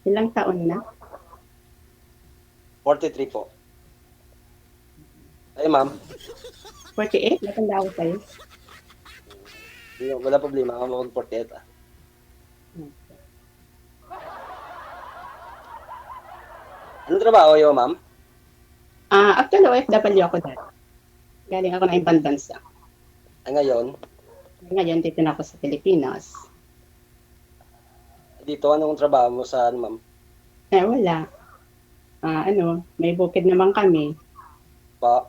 Ilang taon na? 43 po. Ay, ma'am. 48? Matanda ako sa'yo. Wala problema. Ako mag-48 ah. Anong trabaho yun, ma'am? Actually, OFW ako dati. Galing ako ng ibang bansa. Ay, ngayon, Ngayon, dito na ako sa Pilipinas. dito, anong trabaho mo sa, ano, ma'am? Wala. May bukid naman kami. Pa,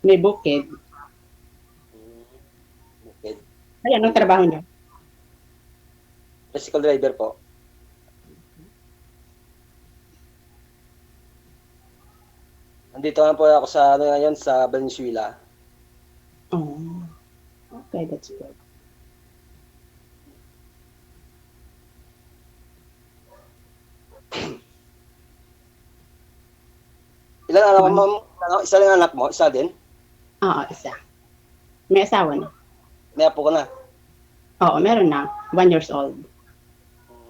May bukid. bukid. Ay, anong trabaho niyo? Tricycle driver po. Andito nga po ako sa, ano ngayon, sa Valenzuela. Oh, okay, that's good. Ilan anak mo, ma'am? Ano, isa lang anak mo? Isa din? Oo, isa. May asawa na. May apo ka na. Oo, meron na. 1 years old.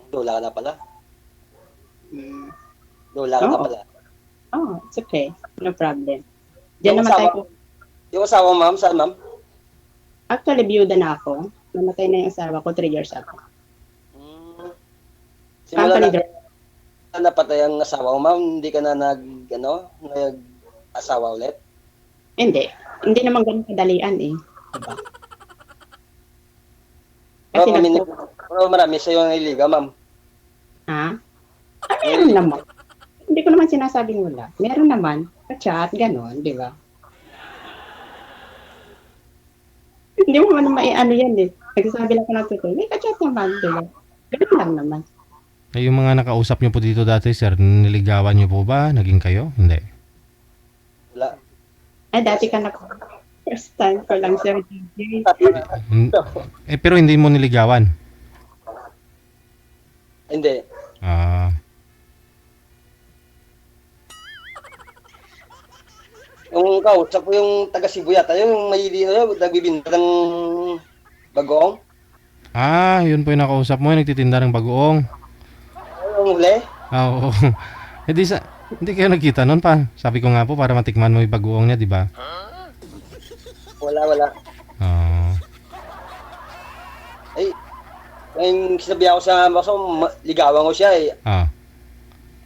Dula ka na pala. Mm. Dula ka na Oo. pala. Oh, it's okay. No problem. Diyan Yung naman tayo asawa, yung asawa, ma'am, saan, ma'am? Actually, byuda na ako. Namatay na yung asawa ko 3 years ago. Simula Company na napatay ang asawa mo, ma'am, hindi ka na nag-asawa ulit? Hindi. Hindi naman ganun kadalian eh. Diba? Kasi Pero marami sa'yo ang iliga, ma'am. Ha? Meron naman. Hindi ko naman sinasabing wala. Meron naman. Ka-chat, gano'n, di ba? Hindi mo naman ano yan eh. Nagsasabi lang ko ng totoo. May ka-chat naman, di ba? Ganun lang naman. Ay, yung mga nakausap nyo po dito dati, sir, niligawan nyo po ba? Naging kayo? Hindi. Wala. Ay, dati ka na first time ko lang, Sir DJ. Pero hindi mo niligawan. Hindi. Ah, Yung kausap ko yung taga Cebu yata, yung may nagbibinta ng bagoong. yun po yung nakausap mo, yung nagtitinda ng bagoong. Yung huli. Oo. Hindi kayo nagkita noon pa. Sabi ko nga po para matikman mo yung bagoong niya, di ba? Wala. Oo. Ay, yung sinabi ako sa maso, ligawan ko siya eh.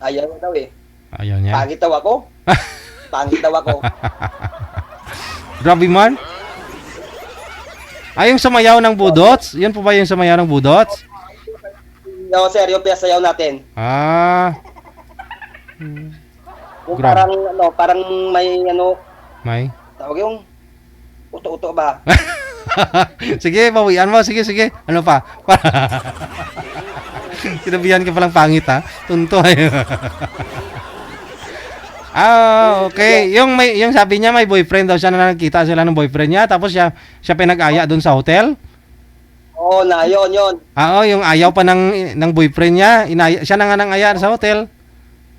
Ayaw ko daw eh. Ayaw niya. Pangit daw ako. Pangit daw ako. Grabe man. Yung sumayaw ng budots? Yan po ba yung sumayaw ng budots? Yo, sir, yung piyasayaw natin. Yung Grabe. parang may May? tawag yung uto-uto ba? Sige, bawian mo. Sige. Ano pa? Sinabihan ka palang pangit ha. Tuntoy. Okay. Yung sabi niya may boyfriend daw siya na nakita sila ng boyfriend niya. Tapos siya pinag-aya doon sa hotel. Oo na, yun. Yung ayaw pa ng boyfriend niya. Siya na nga nang aya sa hotel.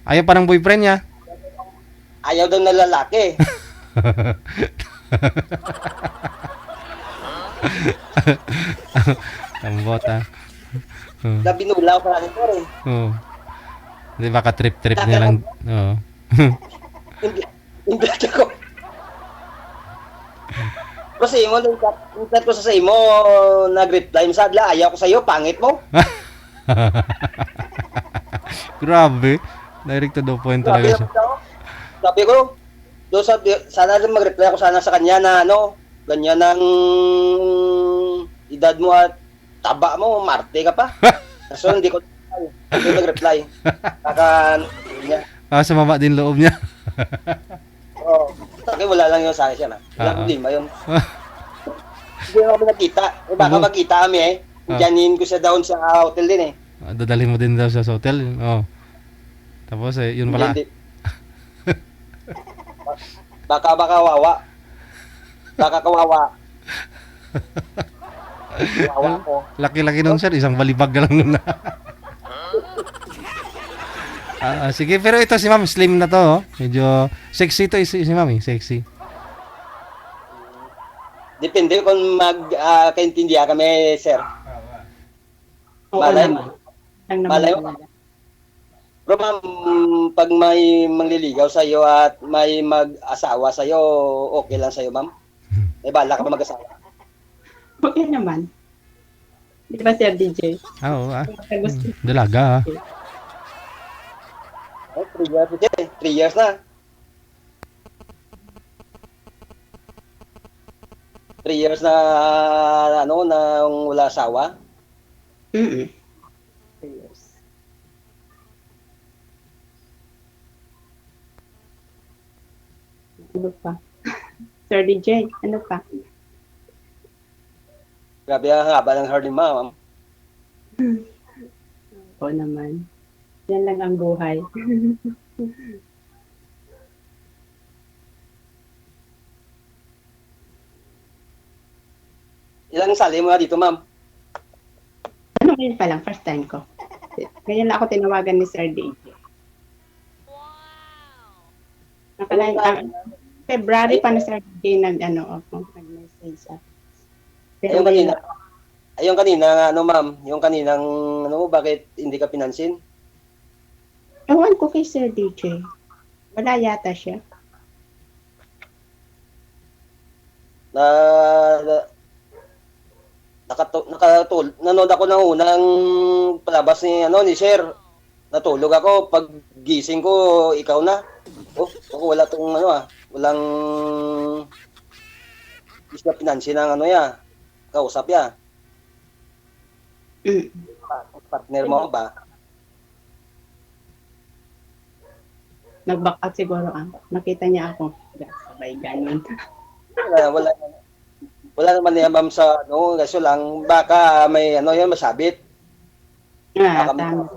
Ayaw pa ng boyfriend niya. Ayaw daw na lalaki. Tambot ha. Na binulaw pa natin, sir eh. Oo. Di ba ka-trip-trip niya lang. Oo. Hindi ako. Kasi mo, nung chat ko sa imo, nag-reply mo sa adla, ayaw ko sa'yo, pangit mo. Grabe. Direct to the point talaga siya. Sabi ko, sana rin mag-reply ako sana sa kanya na ganyan ang edad mo at taba mo, marte ka pa. So hindi ko mag-reply. Niya. Sumama din loob niya. Oo. Sabi wala lang yun sa akin siya na. Wala problema yun. Hindi na kami nakita. Baka magkita kami eh. Diyanin ko siya down sa hotel din eh. Dadalhin mo din daw sa hotel. Oh. Tapos yun pala. Hindi. Baka wawa. Baka kawawa. Wawa ko. Laki-laki nung sir, isang balibag lang nun. Sige, pero ito si ma'am, slim na to. Oh. Medyo sexy to si ma'am, sexy. Depende kung kaintindihan kami, sir. Oo Malay naman. Lang naman malay mo. talaga. Pero ma'am, pag may mangliligaw sa'yo at may mag-asawa sa'yo, okay lang sa'yo, ma'am? May bala ka ba mag-asawa? Okay naman. Di ba, Sir DJ? Oo, Gusto. dalaga, ah. Oh, 3 years, 3 years na. 3 years na, ano, na wala asawa. Mm-mm. Yes. Ano pa? Sir DJ, ano pa? Grabe ang haba ng hair ni ma'am. Oo naman. Yan lang ang buhay. Ilang sali mo na dito, ma'am? Ano ngayon pa lang, first time ko. Ngayon lang ako tinawagan ni Sir DJ. February pa na Sir DJ nag-message sa. Pero Ayun kanina, ano ma'am, yung kaninang, ano, bakit hindi ka pinansin? ewan ko kay Sir DJ. Wala yata siya. Nanood ako ng unang palabas ni, ano, ni Sir. Natulog ako, pag gising ko, ikaw na. Oh, ako wala tong, ano walang, hindi siya pinansin ng, ano kausap ya. Mm. Partner mo ba? Nag-back out siguro nakita niya ako. Sabay ganun. Wala naman yan, ma'am, sa, ano, kaso lang, baka may, ano yan, masabit. Baka Tama.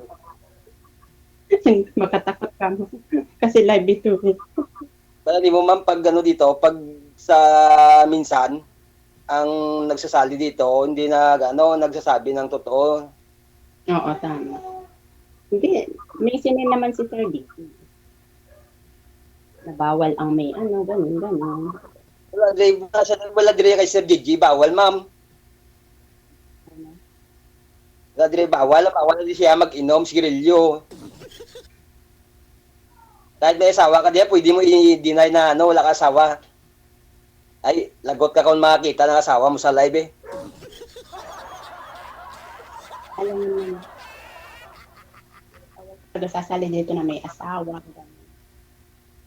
Makatakot ka mo. Kasi live ito. Wala di mo, ma'am, pag ano dito, pag sa minsan, ang nagsasali dito, hindi nagsasabi ng totoo. Oo, tama. Hindi. May sinin naman si Sir D. Na bawal ang may ganun. Wala dire kay Sir Gigi, bawal, ma'am. Wala dire bawal na di siya mag-inom sigarilyo. Kahit may asawa ka diya, pwede mo i-deny na wala ka asawa. Ay, lagot ka kung makakita ng asawa mo sa live Alam mo naman. Pag sasali dito na may asawa.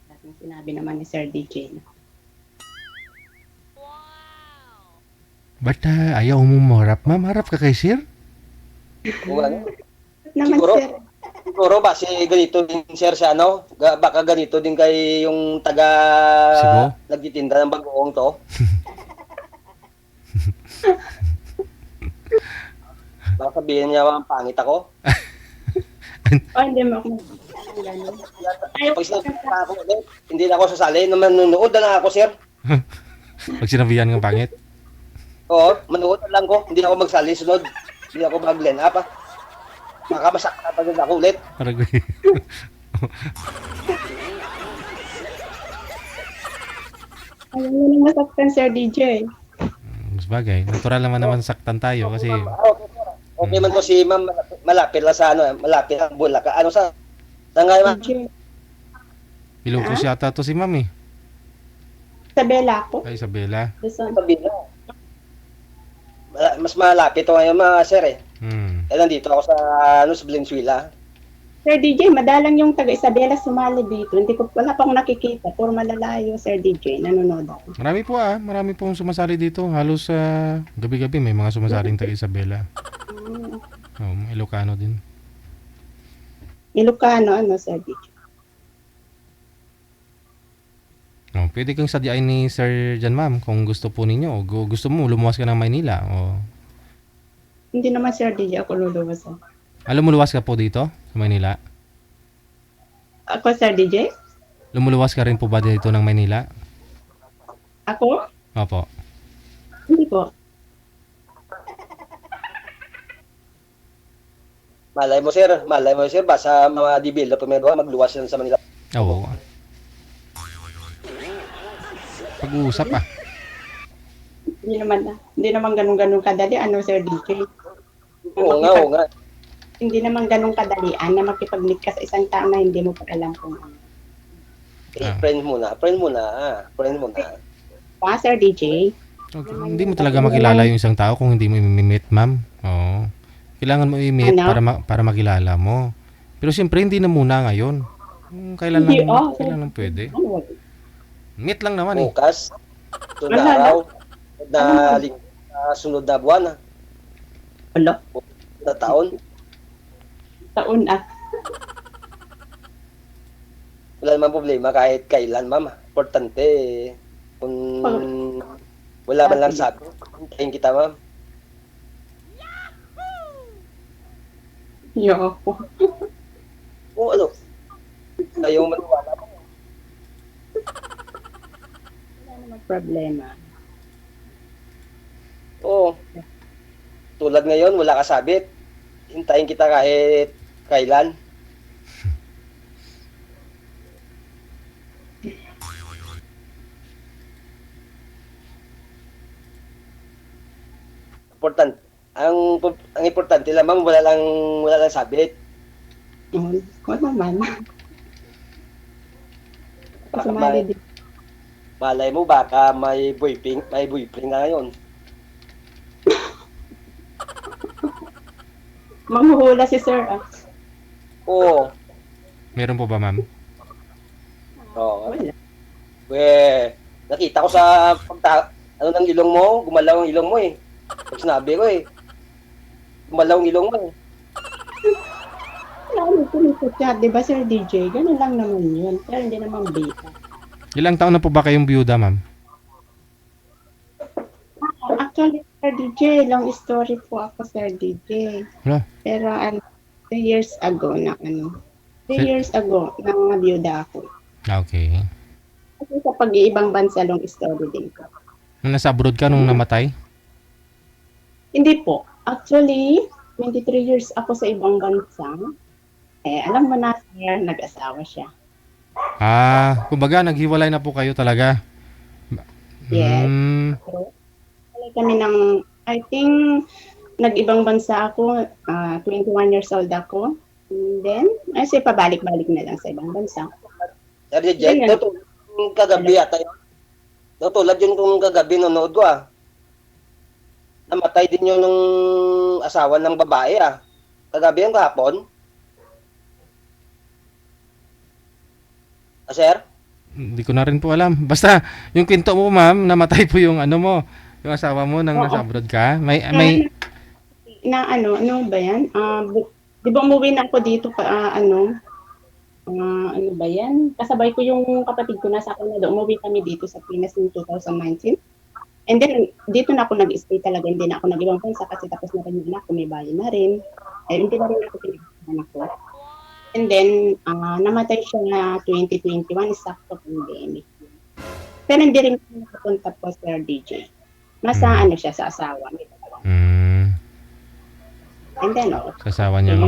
Dating sinabi naman ni Sir DJ. Ba't ayaw mo marap, ma'am? Harap ka kay Sir? Ano? Naman Siguro, Sir. siguro ba ganito din, Sir, sa baka ganito din kay yung Sigo? nagtitinda ng bagoong to. Baka sabihin niya, pangit ako. Hindi mo ako ganun. Pag sinabi na ako ulit, hindi na ako sasali. Manonood na lang ako, Sir. Pag sinabihan ng pangit? Oo, manood na lang ko. Hindi na ako magsali, sunod. Hindi ako mag-line up, Baka masakta pa din ako ulit. Parang Ayaw mo nang masaktan, Sir DJ. mas bagay. Natural naman saktan tayo kasi Okay man to si ma'am, malapit lang sa malapit ang Bulacan. Sa ngayon, DJ. Ilocos yata to si ma'am eh. Isabela ako. Ay, Isabela. sabihin mo. Mas malapit to ngayon, mga sir nandito ako sa sa Valenzuela. Sir DJ, madalang yung taga Isabela sumali dito. Wala pa akong nakikita. Puro malalayo, Sir DJ. Nanonood ako. Marami pong sumasali dito. Halos gabi-gabi may mga sumasaling taga Isabela. Ilocano din. Ilocano, Sir DJ? Pwede kang sadyain ni Sir Jan, ma'am, kung gusto po ninyo o gusto mo lumuwas ka ng Maynila Hindi naman, Sir DJ, ako luluwas. lumuluwas ka po dito sa Maynila? Ako, Sir DJ? Lumuluwas ka rin po ba dito ng Maynila? Ako? Opo. Hindi po. Malay mo, sir, basta mga developer magluwas yan sa Manila. Oo. Pag-uusap Hindi naman ganun-ganun kadali. Sir DJ? Oo nga. Hindi naman ganun kadalian na makipag-meet ka sa isang tao na hindi mo pa alam kung ano. Friend muna. Friend muna. Sir DJ, Okay. Hindi mo talaga makilala yung isang tao kung hindi mo i-meet, ma'am. Oo. Kailangan mo i-meet Ano? para makilala mo. Pero siyempre hindi na muna ngayon. Kailan Hindi, kailan lang pwede. ano, Meet lang naman eh. Bukas. Sunod na Wala na. araw. Na linggo. Sunod na buwan. wala, Na taon. taon Wala namang problema kahit kailan, ma'am. Importante, kung wala man lang sabi, hintayin kita, ma'am. Yo. O ano, ayaw maniwala mo. Wala namang problema. Oo. Tulad ngayon, wala ka sabit. Hintayin kita kahit kailan. Important. Ang importante lamang wala lang sabit. Kung naman. Baka Sumali din. malay mo baka may boyfriend na ngayon. Manghuhula si sir Oo. Meron po ba, ma'am? Oo. Wala. Nakita ko sa ng ilong mo, gumalaw ang ilong mo eh. Pag sinabi ko eh, gumalaw ang ilong mo eh. Wala ko chat, di ba Sir DJ? Ganun lang naman yun. Pero hindi naman bita. Ilang taon na po ba kayong byuda, ma'am? Actually, Sir DJ, long story po ako, Sir DJ. Wala. Pero 2 years ago na 3 years ago na biyuda ako. Okay. Kasi sa pag-iibang bansa, long story din ko. Nung nasa abroad ka nung namatay? Hindi po. Actually, 23 years ako sa ibang bansa. Alam mo na, sir, nag-asawa siya. Kumbaga naghiwalay na po kayo talaga. Yes. Wala kami ng, I think, nag-ibang bansa ako, 21 years old ako. And then, kasi pabalik-balik na lang sa ibang bansa. Sabi Jet, natulad yung kagabi ata yun. Natulad yun kung kagabi nanonood ko ah. Namatay din yun ng asawa ng babae ah. Kagabi yung kahapon. Sir? Hindi ko na rin po alam. Basta yung kwento mo, ma'am, namatay po yung ano mo, yung asawa mo nang nasa abroad ka. May ano ba yan? Di ba umuwi na ako dito ano ba yan? Kasabay ko yung kapatid ko nasa Canada. Umuwi kami dito sa Pinas noong 2019. And then, dito na ako nag-stay talaga. Hindi na ako nag-ibang bansa kasi tapos na rin yung anak ko. May bahay na rin. Hindi na rin ako pinag-anak ko. And then, namatay siya na 2021, sakto pandemic. Pero hindi rin ako nakapunta po Sir DJ. Nasa siya sa asawa. And then, sa asawa niya.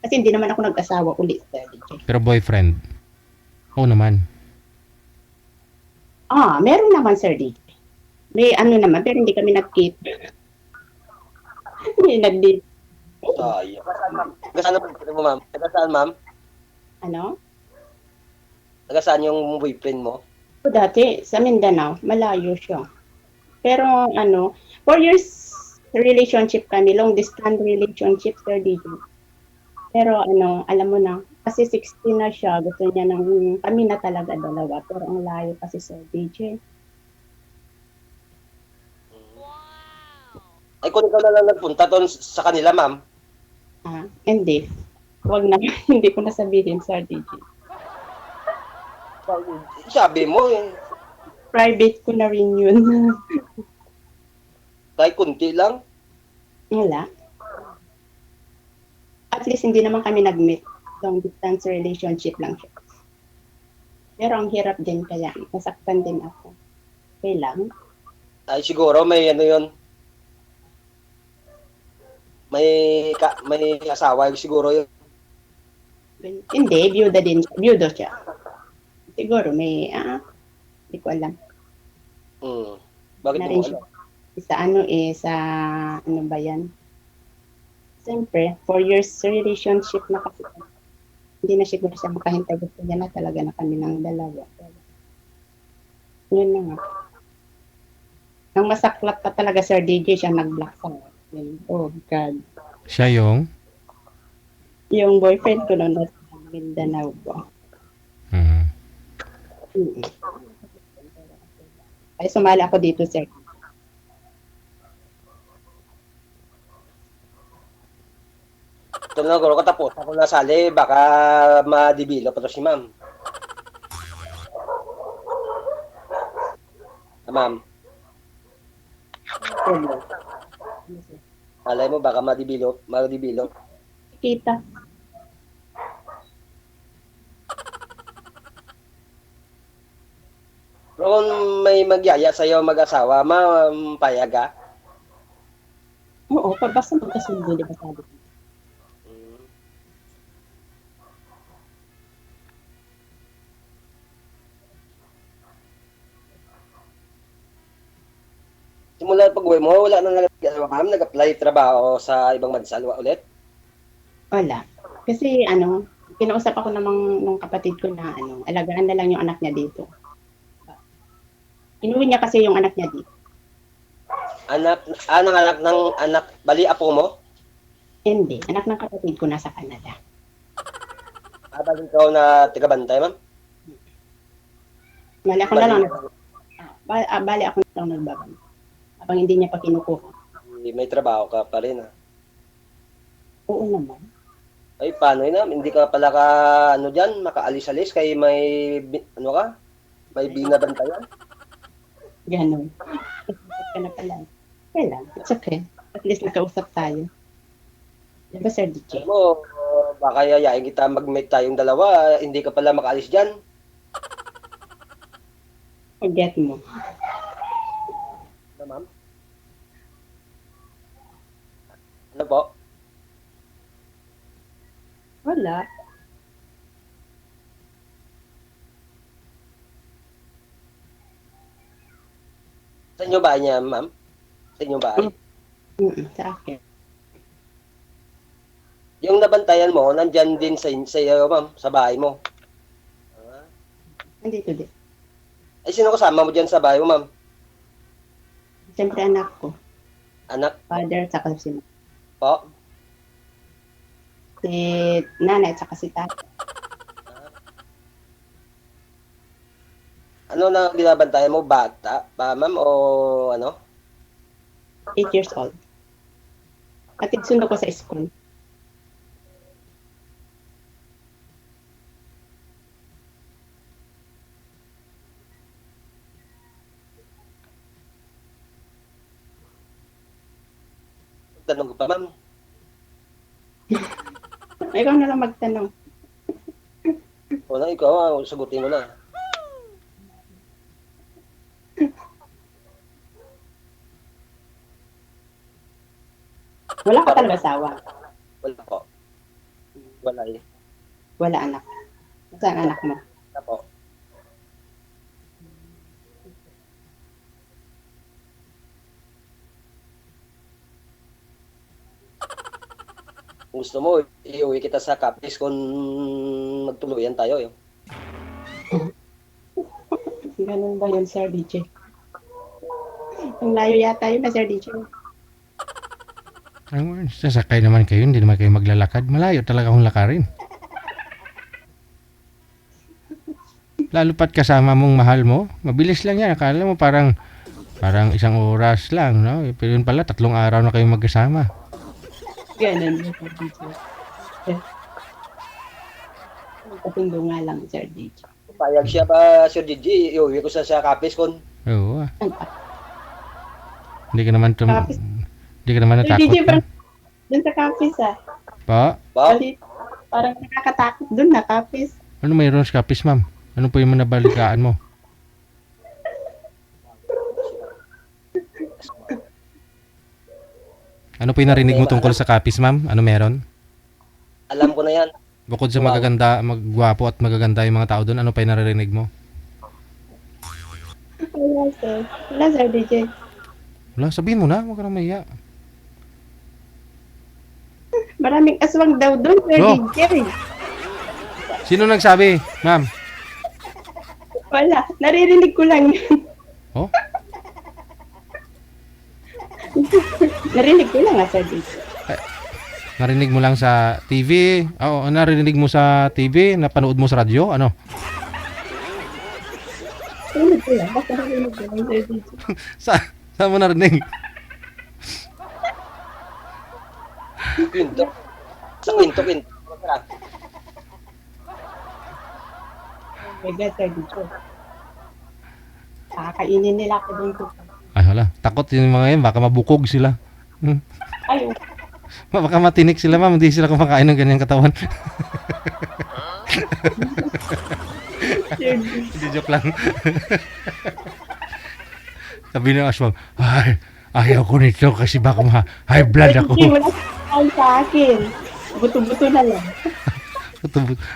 Kasi hindi naman ako nag-asawa ulit Sir DJ. Pero boyfriend? Oo naman. Meron naman Sir DJ. May naman, pero hindi kami nag-keep. Hindi nag-date. Sayang. Taga-saan ang boyfriend mo, ma'am? Taga-saan, ma'am? Ano? Taga-saan yung boyfriend mo? Dati, sa Mindanao, malayo siya. Pero 4 years relationship kami, long distance relationship, Sir DJ. Pero alam mo na, kasi 16 na siya, gusto niya kami na talaga dalawa. Pero ang layo kasi Sir DJ. Ay, kung ikaw na lang nagpunta doon sa kanila, ma'am. Hindi. Huwag na, hindi ko na sabihin, Sir DJ. Sabi mo eh. Private ko na rin yun. Kahit kunti lang. Wala. At least hindi naman kami nag-meet. Long distance relationship lang siya. Pero ang hirap din kaya. Nasaktan din ako. Okay lang. Ay, siguro may yun. May asawa siguro yun. Hindi, byuda din siya. Byudo siya. Siguro may, hindi ko alam. Bakit mo Narin alam? Sa ano sa ano ba yan? Siyempre, 4 years relationship na kasi. Hindi na siguro siya makahintay. Gusto niya na talaga na kami ng dalawa. Yun na nga. Ang masaklap pa talaga, Sir DJ, siya nag-block sa akin. Oh, God. Siya yung? Yung boyfriend ko noon nasa Mindanao po. Mhm. Mm. Ay, sumali ako dito, Sir. Ito na siguro katapos. Ako nasali, baka madibilo pa to si ma'am. Ma'am, alay mo baka madibilo. Kita. Pero kung may magyaya sa'yo mag-asawa, ma'am, payaga. Oo, basta magkasundo, di ba sabi ko? Simula pag-uwi mo, wala na ma'am, nag-apply trabaho sa ibang bansa ulit. Wala. Kasi kinausap ako nung kapatid ko na alagaan na lang yung anak niya dito. Inuwi niya kasi yung anak niya dito. Anak, bali apo mo? Hindi, anak ng kapatid ko nasa Canada. Bali ikaw na taga-bantay, ma'am? Bali ako na lang, bali ako na lang nagbabantay. Habang hindi niya pa kinukuha. May trabaho ka pa rin, ha? Oo naman. Ay, paano yun, ma'am? Hindi ka pala dyan, makaalis-alis, kay may, may binabantayan? Ganon. Kausap ka na pala. Okay lang. It's okay. At least nakausap tayo. Diba, Sir DJ? Alam mo, baka yayain kita mag-meet tayong dalawa, hindi ka pala makaalis dyan. Forget mo. Ano, ma'am? Ano po? Wala. Sa inyo ba niya, ma'am? Sa inyo ba? Sa akin. Yung nabantayan mo, nandyan din sa iyo, ma'am, sa bahay mo. Nandito din. Ay, sino kasama mo dyan sa bahay mo, ma'am? Siyempre anak ko. Anak Father, saka si po? nanay, saka si tatay. Ano na binabantayan mo? Bata pa, ma'am, o ano? 8 years old. At sundo ko sa school. Tanong ko pa, ma'am. Ikaw na lang magtanong. O na, ikaw, sagutin mo na. Wala ka talaga asawa. Wala po. Wala eh. Wala anak. Saan anak mo? Wala po. Kung gusto mo, iuwi kita sa Capiz kung magtuluyan tayo. Eh. Ganun ba yun, Sir DJ? Ang layo yata yun na, Sir DJ. Ay, sasakay naman kayo, hindi naman kayo maglalakad. Malayo talaga akong lakarin. Lalo pat kasama mong mahal mo, mabilis lang yan. Akala mo parang 1 oras lang, no? Pero yun pala, 3 araw na kayo magkasama. Ganun yun, Sir DJ. Katindo nga lang, Sir DJ. Payag siya pa, Sir Gigi, iuwi ko sa Capiz kung Oo. Ano? Hindi ka naman Capiz. hindi ka naman Sir natakot. DJ, parang dun sa Capiz, Pa? ba? Parang nakakatakot dun na Capiz. Ano mayroon sa Capiz, ma'am? Ano po yung manabalikaan mo? Ano po yung narinig mo tungkol sa Capiz, ma'am? Ano meron? Alam ko na yan. Bukod sa magaganda, magwapo at magaganda yung mga tao doon, ano pa yung naririnig mo? Wala, Sir. Wala, Sir DJ. Wala, sabihin mo na, huwag ka na mahiya. Maraming aswang daw doon, Sir Oh. DJ. Sino nagsabi, ma'am? Wala, naririnig ko lang yun. Oh? Narinig ko lang nga, Sir DJ. Narinig mo lang sa TV? Oo, narinig mo sa TV? Napanood mo sa radyo? Ano? Narinig ko lang, basta narinig ko lang, Sir DJ. Saan mo narinig? Kwento. Sa kwento. Oh my God, Sir DJ. Kakainin nila ako doon. Ay, wala. Takot yung mga yan. Baka mabukog sila. Ay, Baka matinik sila, ma'am. Hindi sila kumakain ng ganyang katawan. Sir DJ. Hindi, joke lang. Sabi ng aswang, ay, ayaw ko nito kasi baka high blood ako. Hindi, wala sa'yo sa akin. Buto-buto na lang.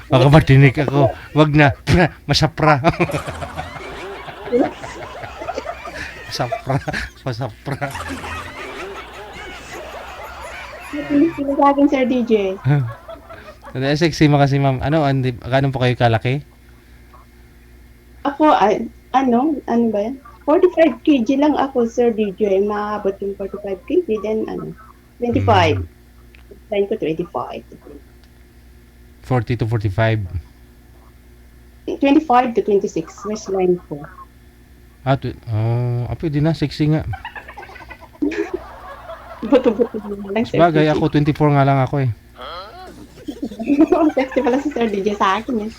Baka matinik ako. Wag na. Masapra. Masapra. Natinig sila sa akin, Sir DJ. Sexy mo kasi, ma'am. Ano, ganun po kayo kalaki? Ako, ano ba yan? 45 kg lang ako, Sir DJ. Maabot yung 45 kg, then 25. Line ko 25. 40 to 45. 25 to 26, waistline ko. Pwede na. Sexy nga. Buto-buto na lang, Sir Bagay, DJ. ako 24 nga lang ako eh. Sexy pala si Sir DJ sa akin eh.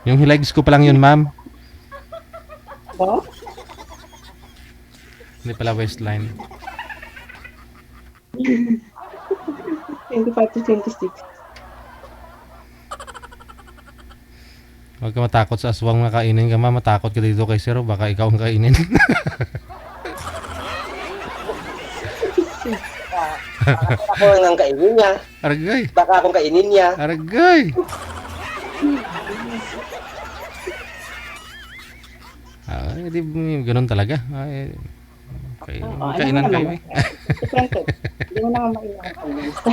Yung legs ko pa lang yun, ma'am. Oh? Hindi pala waistline. 25 to 26. Huwag ka matakot sa aswang na kainin ka, ma'am. Matakot ka dito kay Sir. Baka ikaw ang kainin. Ako ang kainin niya. Aragay. Baka akong kainin niya. Aragay. Hindi, ganun talaga. Ay, kainan kayo eh. Siyempre, hindi mo naman maiwan ko.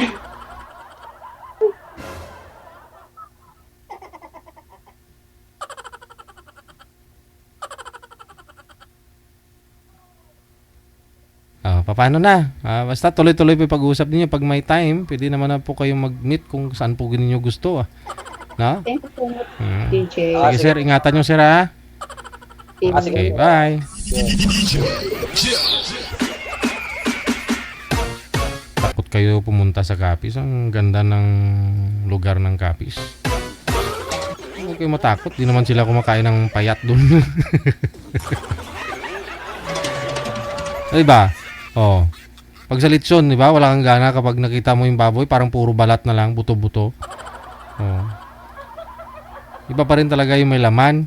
Paano na? Basta tuloy-tuloy po yung pag-uusap ninyo. Pag may time, pwede naman na po kayong mag-meet kung saan po ninyo gusto. No? Thank you so much, Hmm. DJ. Sige, sir. Ingatan nyo, sir, ha? sige. Okay, bye. Takot kayo pumunta sa Capiz. Ang ganda ng lugar ng Capiz. Huwag kayo matakot. Di naman sila kumakain ng payat dun. Diba? Oh. Pag sa lechon, diba? Wala kang gana kapag nakita mo yung baboy. Parang puro balat na lang. Buto-buto. Oh. Iba pa rin talaga yung may laman.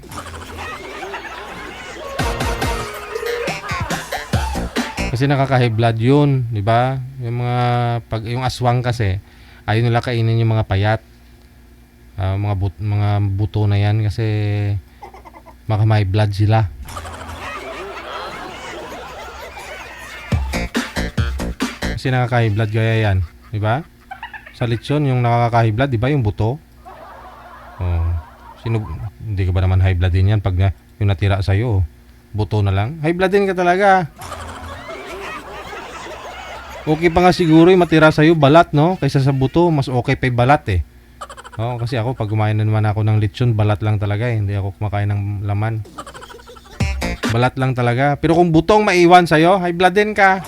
Kasi nakaka-high blood yun, di ba? Yung mga yung aswang kasi ayaw nila kainin yung mga payat. Mga buto na yan kasi maka-high blood sila. Kasi nakaka-high blood gaya yan, di ba? Sa lechon yung nakaka-high blood, di ba? Yung buto. Oh. Hindi ka ba naman high blood din yan pag yung natira sa'yo? Buto na lang. High blood din ka talaga. Okay pa nga siguro yung matira sa'yo balat, no? Kaysa sa buto, mas okay pa yung balat eh. Oo, kasi ako pag kumain na naman ako ng lechon, balat lang talaga eh. Hindi ako kumakain ng laman. Balat lang talaga. Pero kung butong maiwan sa'yo, high blood din ka.